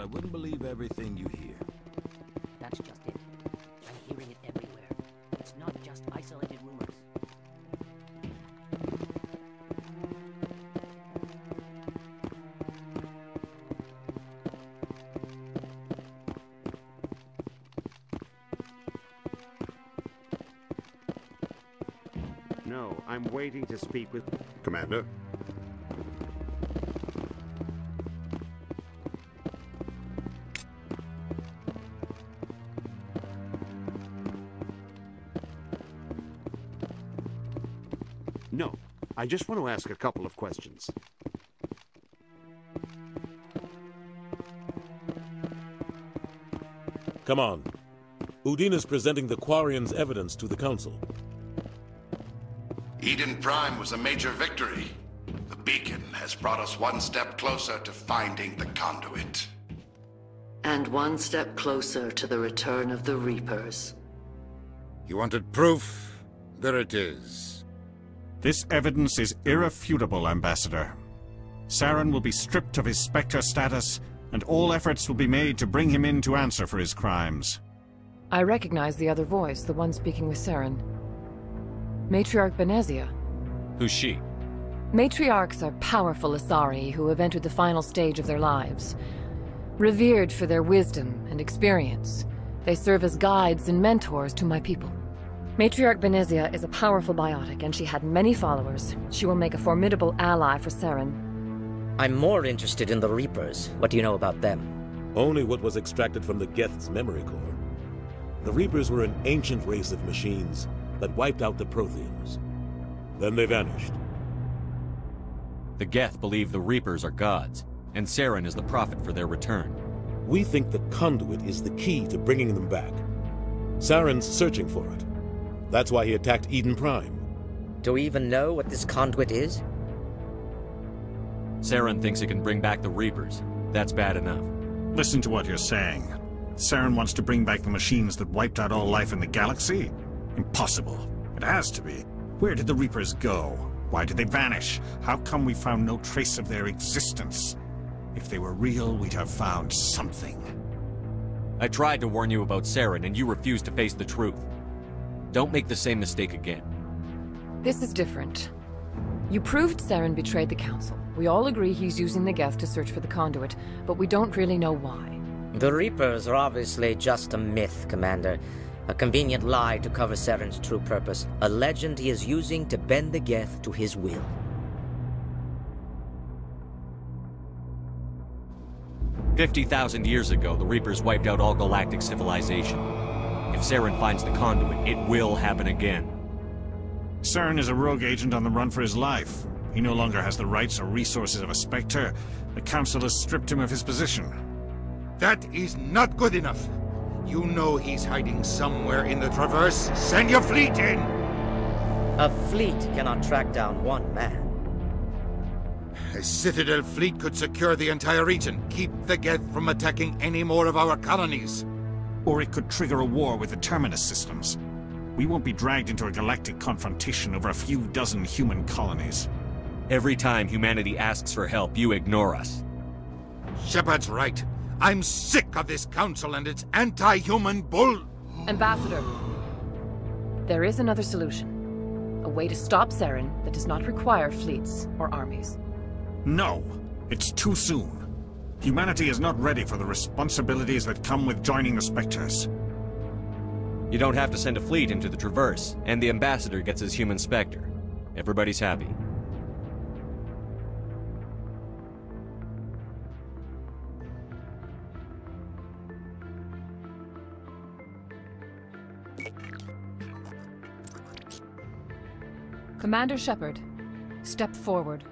I wouldn't believe everything you hear. That's just it. I'm hearing it everywhere. It's not just isolated rumors. No, I'm waiting to speak with... Commander? No, I just want to ask a couple of questions. Come on. Udine is presenting the Quarians' evidence to the Council. Eden Prime was a major victory. The beacon has brought us one step closer to finding the conduit. And one step closer to the return of the Reapers. You wanted proof? There it is. This evidence is irrefutable, Ambassador. Saren will be stripped of his Spectre status, and all efforts will be made to bring him in to answer for his crimes. I recognize the other voice, the one speaking with Saren. Matriarch Benezia. Who's she? Matriarchs are powerful Asari who have entered the final stage of their lives. Revered for their wisdom and experience, they serve as guides and mentors to my people. Matriarch Benezia is a powerful biotic, and she had many followers. She will make a formidable ally for Saren. I'm more interested in the Reapers. What do you know about them? Only what was extracted from the Geth's memory core. The Reapers were an ancient race of machines that wiped out the Protheans. Then they vanished. The Geth believe the Reapers are gods, and Saren is the prophet for their return. We think the conduit is the key to bringing them back. Saren's searching for it. That's why he attacked Eden Prime. Do we even know what this conduit is? Saren thinks it can bring back the Reapers. That's bad enough. Listen to what you're saying. Saren wants to bring back the machines that wiped out all life in the galaxy? Impossible. It has to be. Where did the Reapers go? Why did they vanish? How come we found no trace of their existence? If they were real, we'd have found something. I tried to warn you about Saren, and you refused to face the truth. Don't make the same mistake again. This is different. You proved Saren betrayed the Council. We all agree he's using the Geth to search for the conduit, but we don't really know why. The Reapers are obviously just a myth, Commander. A convenient lie to cover Saren's true purpose. A legend he is using to bend the Geth to his will. "50,000 years ago, the Reapers wiped out all galactic civilization. If Saren finds the conduit, it will happen again." Saren is a rogue agent on the run for his life. He no longer has the rights or resources of a Spectre. The Council has stripped him of his position. That is not good enough. You know he's hiding somewhere in the Traverse. Send your fleet in! A fleet cannot track down one man. A Citadel fleet could secure the entire region, keep the Geth from attacking any more of our colonies. Or it could trigger a war with the Terminus systems. We won't be dragged into a galactic confrontation over a few dozen human colonies. Every time humanity asks for help, you ignore us. Shepard's right. I'm sick of this council and its anti-human bull... Ambassador, there is another solution. A way to stop Saren that does not require fleets or armies. No, it's too soon. Humanity is not ready for the responsibilities that come with joining the Spectres. You don't have to send a fleet into the Traverse, and the Ambassador gets his human Spectre. Everybody's happy. Commander Shepard, step forward.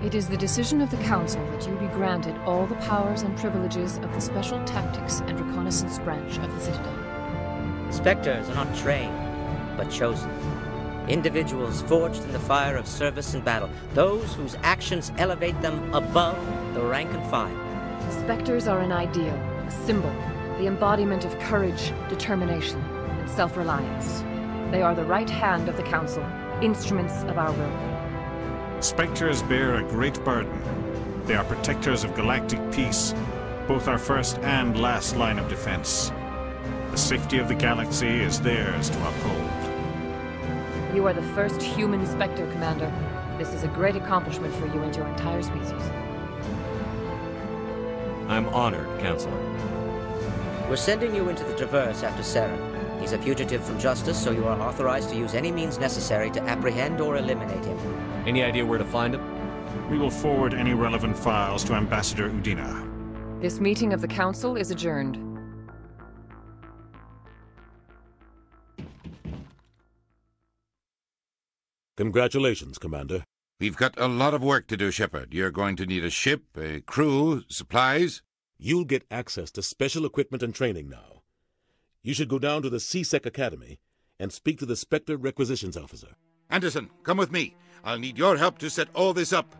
It is the decision of the Council that you be granted all the powers and privileges of the Special Tactics and Reconnaissance branch of the Citadel. Spectres are not trained, but chosen. Individuals forged in the fire of service and battle. Those whose actions elevate them above the rank and file. Spectres are an ideal, a symbol, the embodiment of courage, determination, and self-reliance. They are the right hand of the Council, instruments of our will. Spectres bear a great burden. They are protectors of galactic peace, both our first and last line of defense. The safety of the galaxy is theirs to uphold. You are the first human Spectre, Commander. This is a great accomplishment for you and your entire species. I'm honored, Counselor. We're sending you into the Traverse after Saren. He's a fugitive from justice, so you are authorized to use any means necessary to apprehend or eliminate him. Any idea where to find him? We will forward any relevant files to Ambassador Udina. This meeting of the Council is adjourned. Congratulations, Commander. We've got a lot of work to do, Shepard. You're going to need a ship, a crew, supplies. You'll get access to special equipment and training now. You should go down to the C-Sec Academy and speak to the Spectre Requisitions Officer. Anderson, come with me. I'll need your help to set all this up.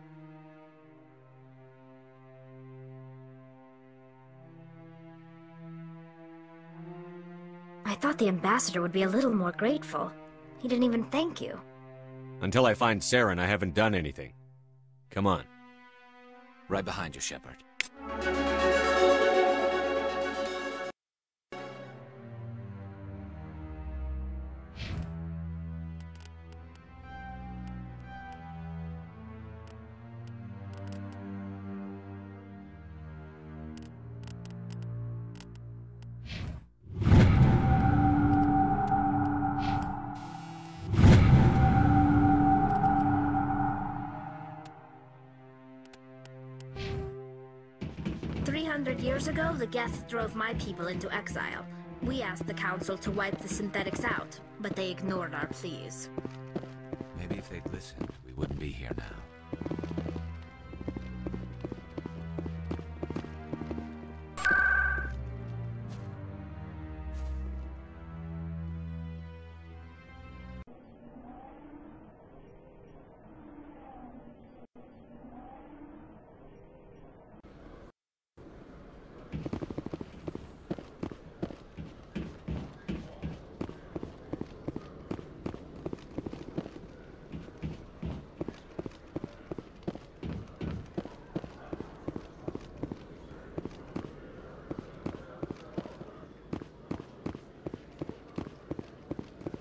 I thought the Ambassador would be a little more grateful. He didn't even thank you. Until I find Saren, I haven't done anything. Come on. Right behind you, Shepard. Years ago, the Geth drove my people into exile. We asked the Council to wipe the synthetics out, but they ignored our pleas. Maybe if they'd listened, we wouldn't be here now.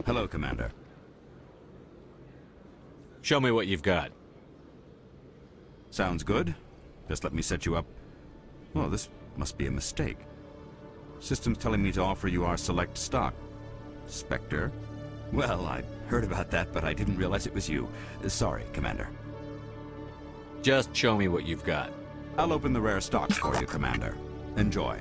Hello, Commander. Show me what you've got. Sounds good. Just let me set you up. Well, this must be a mistake. System's telling me to offer you our select stock. Spectre? Well, I heard about that, but I didn't realize it was you. Sorry, Commander. Just show me what you've got. I'll open the rare stocks for you, Commander. Enjoy.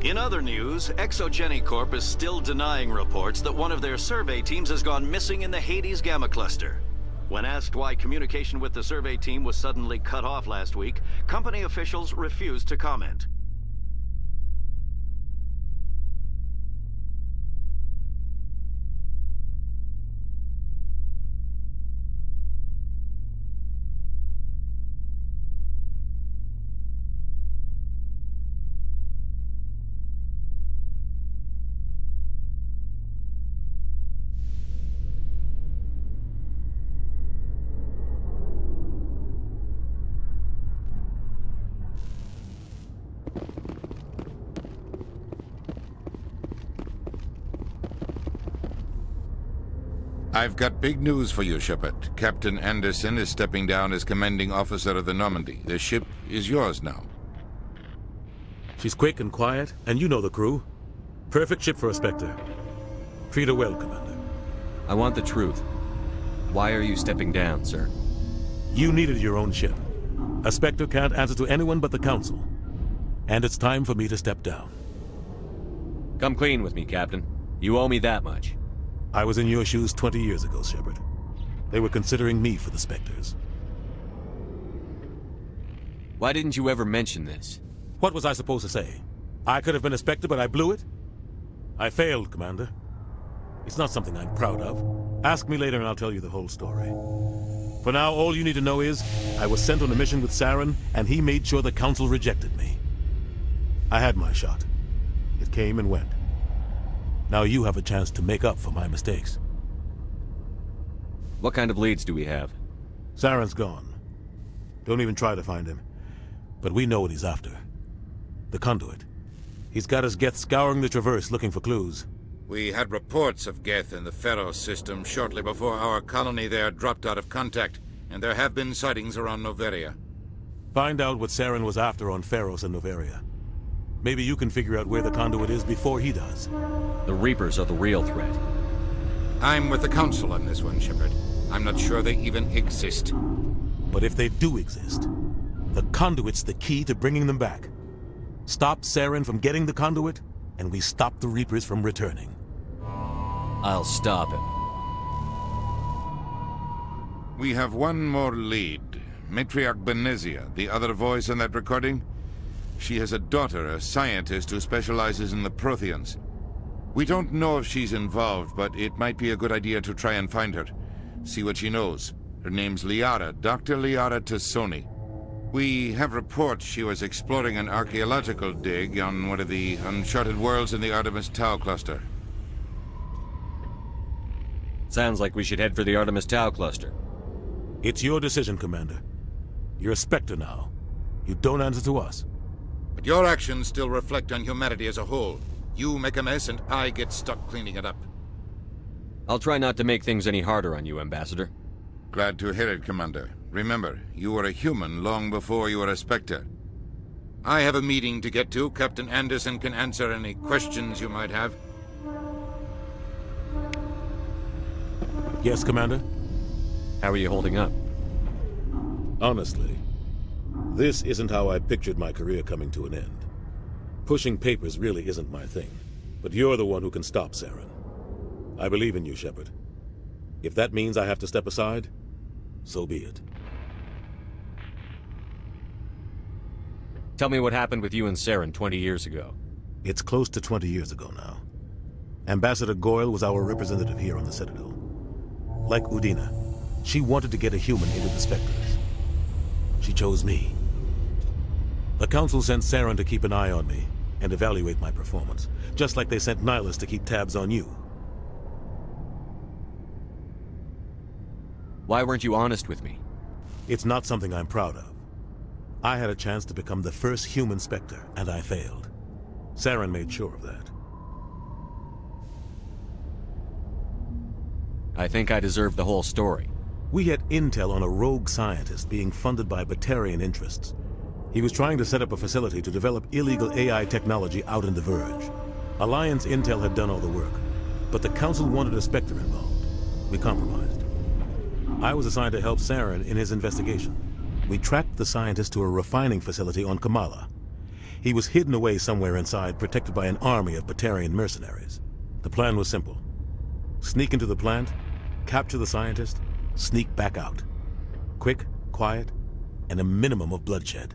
In other news, Exogeny Corp is still denying reports that one of their survey teams has gone missing in the Hades Gamma Cluster. When asked why communication with the survey team was suddenly cut off last week, company officials refused to comment. I've got big news for you, Shepard. Captain Anderson is stepping down as commanding officer of the Normandy. The ship is yours now. She's quick and quiet, and you know the crew. Perfect ship for a Spectre. Treat her well, Commander. I want the truth. Why are you stepping down, sir? You needed your own ship. A Spectre can't answer to anyone but the Council. And it's time for me to step down. Come clean with me, Captain. You owe me that much. I was in your shoes 20 years ago, Shepard. They were considering me for the Spectres. Why didn't you ever mention this? What was I supposed to say? I could have been a Spectre, but I blew it? I failed, Commander. It's not something I'm proud of. Ask me later and I'll tell you the whole story. For now, all you need to know is, I was sent on a mission with Saren, and he made sure the Council rejected me. I had my shot. It came and went. Now you have a chance to make up for my mistakes. What kind of leads do we have? Saren's gone. Don't even try to find him. But we know what he's after. The Conduit. He's got his Geth scouring the Traverse looking for clues. We had reports of Geth in the Pharos system shortly before our colony there dropped out of contact, and there have been sightings around Noveria. Find out what Saren was after on Pharos and Noveria. Maybe you can figure out where the Conduit is before he does. The Reapers are the real threat. I'm with the Council on this one, Shepard. I'm not sure they even exist. But if they do exist, the Conduit's the key to bringing them back. Stop Saren from getting the Conduit, and we stop the Reapers from returning. I'll stop him. We have one more lead. Matriarch Benezia, the other voice in that recording. She has a daughter, a scientist who specializes in the Protheans. We don't know if she's involved, but it might be a good idea to try and find her. See what she knows. Her name's Liara, Dr. Liara Tassoni. We have reports she was exploring an archaeological dig on one of the uncharted worlds in the Artemis Tau cluster. Sounds like we should head for the Artemis Tau cluster. It's your decision, Commander. You're a Spectre now. You don't answer to us. But your actions still reflect on humanity as a whole. You make a mess and I get stuck cleaning it up. I'll try not to make things any harder on you, Ambassador. Glad to hear it, Commander. Remember, you were a human long before you were a Spectre. I have a meeting to get to. Captain Anderson can answer any questions you might have. Yes, Commander? How are you holding up? Honestly, this isn't how I pictured my career coming to an end. Pushing papers really isn't my thing, but you're the one who can stop Saren. I believe in you, Shepard. If that means I have to step aside, so be it. Tell me what happened with you and Saren 20 years ago. It's close to 20 years ago now. Ambassador Goyle was our representative here on the Citadel. Like Udina, she wanted to get a human into the Spectres. She chose me. The Council sent Saren to keep an eye on me and evaluate my performance, just like they sent Nihilus to keep tabs on you. Why weren't you honest with me? It's not something I'm proud of. I had a chance to become the first human Spectre, and I failed. Saren made sure of that. I think I deserve the whole story. We had intel on a rogue scientist being funded by Batarian interests. He was trying to set up a facility to develop illegal AI technology out in the Verge. Alliance intel had done all the work, but the Council wanted a Spectre involved. We compromised. I was assigned to help Saren in his investigation. We tracked the scientist to a refining facility on Kamala. He was hidden away somewhere inside, protected by an army of Batarian mercenaries. The plan was simple. Sneak into the plant, capture the scientist, sneak back out. Quick, quiet, and a minimum of bloodshed.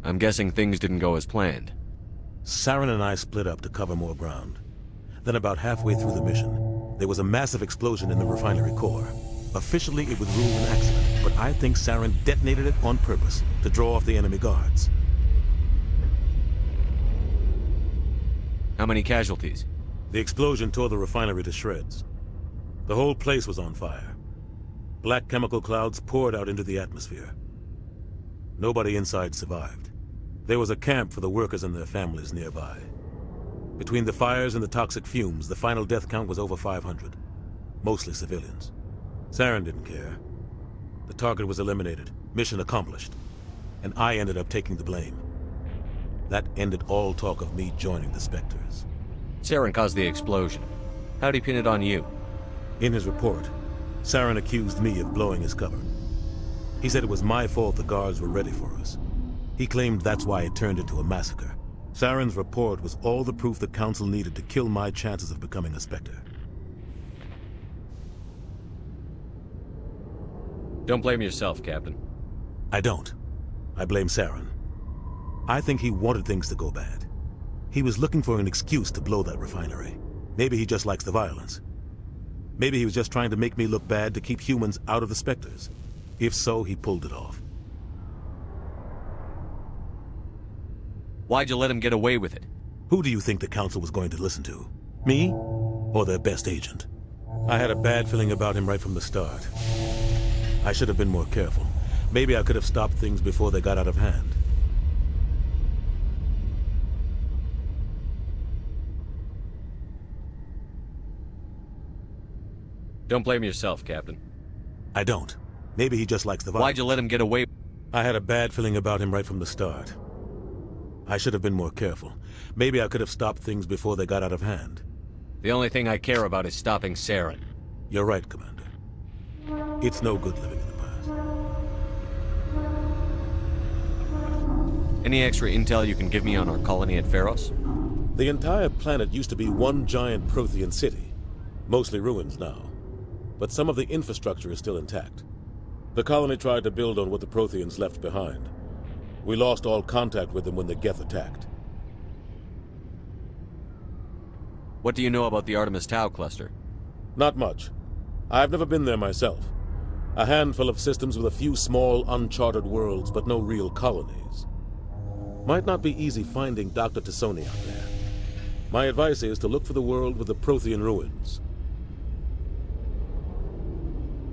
I'm guessing things didn't go as planned. Saren and I split up to cover more ground. Then about halfway through the mission, there was a massive explosion in the refinery core. Officially, it was ruled an accident, but I think Saren detonated it on purpose to draw off the enemy guards. How many casualties? The explosion tore the refinery to shreds. The whole place was on fire. Black chemical clouds poured out into the atmosphere. Nobody inside survived. There was a camp for the workers and their families nearby. Between the fires and the toxic fumes, the final death count was over 500. Mostly civilians. Saren didn't care. The target was eliminated, mission accomplished, and I ended up taking the blame. That ended all talk of me joining the Spectres. Saren caused the explosion. How'd he pin it on you? In his report, Saren accused me of blowing his cover. He said it was my fault the guards were ready for us. He claimed that's why it turned into a massacre. Saren's report was all the proof the Council needed to kill my chances of becoming a Spectre. Don't blame yourself, Captain. I don't. I blame Saren. I think he wanted things to go bad. He was looking for an excuse to blow that refinery. Maybe he just likes the violence. Maybe he was just trying to make me look bad to keep humans out of the Spectres. If so, he pulled it off. Why'd you let him get away with it? Who do you think the Council was going to listen to? Me? Or their best agent? I had a bad feeling about him right from the start. I should have been more careful. Maybe I could have stopped things before they got out of hand. Don't blame yourself, Captain. I don't. Maybe he just likes the violence. Why'd you let him get away? I had a bad feeling about him right from the start. I should have been more careful. Maybe I could have stopped things before they got out of hand. The only thing I care about is stopping Saren. You're right, Commander. It's no good living in the past. Any extra intel you can give me on our colony at Pharos? The entire planet used to be one giant Prothean city. Mostly ruins now. But some of the infrastructure is still intact. The colony tried to build on what the Protheans left behind. We lost all contact with them when the Geth attacked. What do you know about the Artemis Tau cluster? Not much. I've never been there myself. A handful of systems with a few small, uncharted worlds, but no real colonies. Might not be easy finding Dr. T'Soni out there. My advice is to look for the world with the Prothean ruins.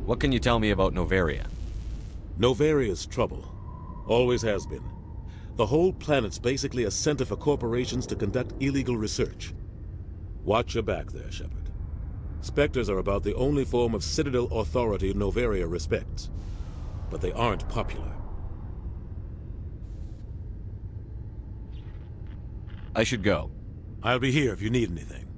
What can you tell me about Noveria? Novaria's trouble. Always has been. The whole planet's basically a center for corporations to conduct illegal research. Watch your back there, Shepard. Spectres are about the only form of Citadel authority Noveria respects. But they aren't popular. I should go. I'll be here if you need anything.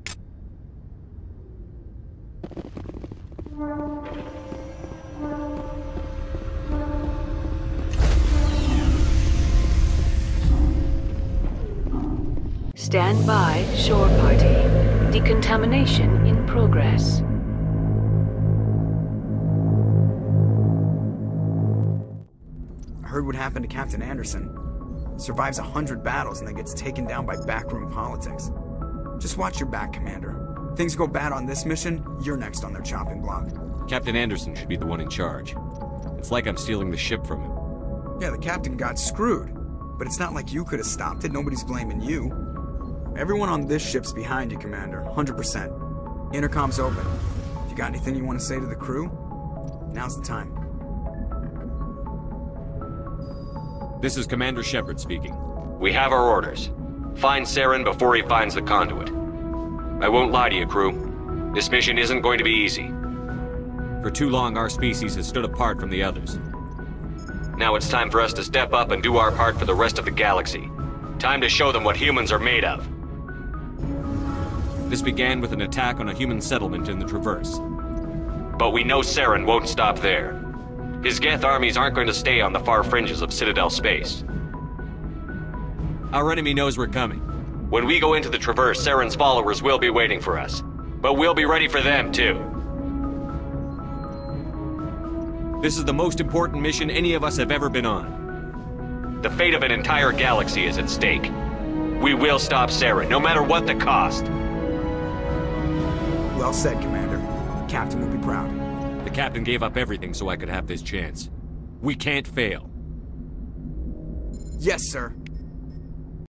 Stand by, shore party. Decontamination in progress. I heard what happened to Captain Anderson. Survives 100 battles and then gets taken down by backroom politics. Just watch your back, Commander. Things go bad on this mission, you're next on their chopping block. Captain Anderson should be the one in charge. It's like I'm stealing the ship from him. Yeah, the captain got screwed. But it's not like you could have stopped it. Nobody's blaming you. Everyone on this ship's behind you, Commander. 100%. Intercom's open. If you got anything you want to say to the crew, now's the time. This is Commander Shepard speaking. We have our orders. Find Saren before he finds the conduit. I won't lie to you, crew. This mission isn't going to be easy. For too long, our species has stood apart from the others. Now it's time for us to step up and do our part for the rest of the galaxy. Time to show them what humans are made of. This began with an attack on a human settlement in the Traverse. But we know Saren won't stop there. His Geth armies aren't going to stay on the far fringes of Citadel space. Our enemy knows we're coming. When we go into the Traverse, Saren's followers will be waiting for us. But we'll be ready for them, too. This is the most important mission any of us have ever been on. The fate of an entire galaxy is at stake. We will stop Saren, no matter what the cost. Well said, Commander. The Captain will be proud. The Captain gave up everything so I could have this chance. We can't fail. Yes, sir.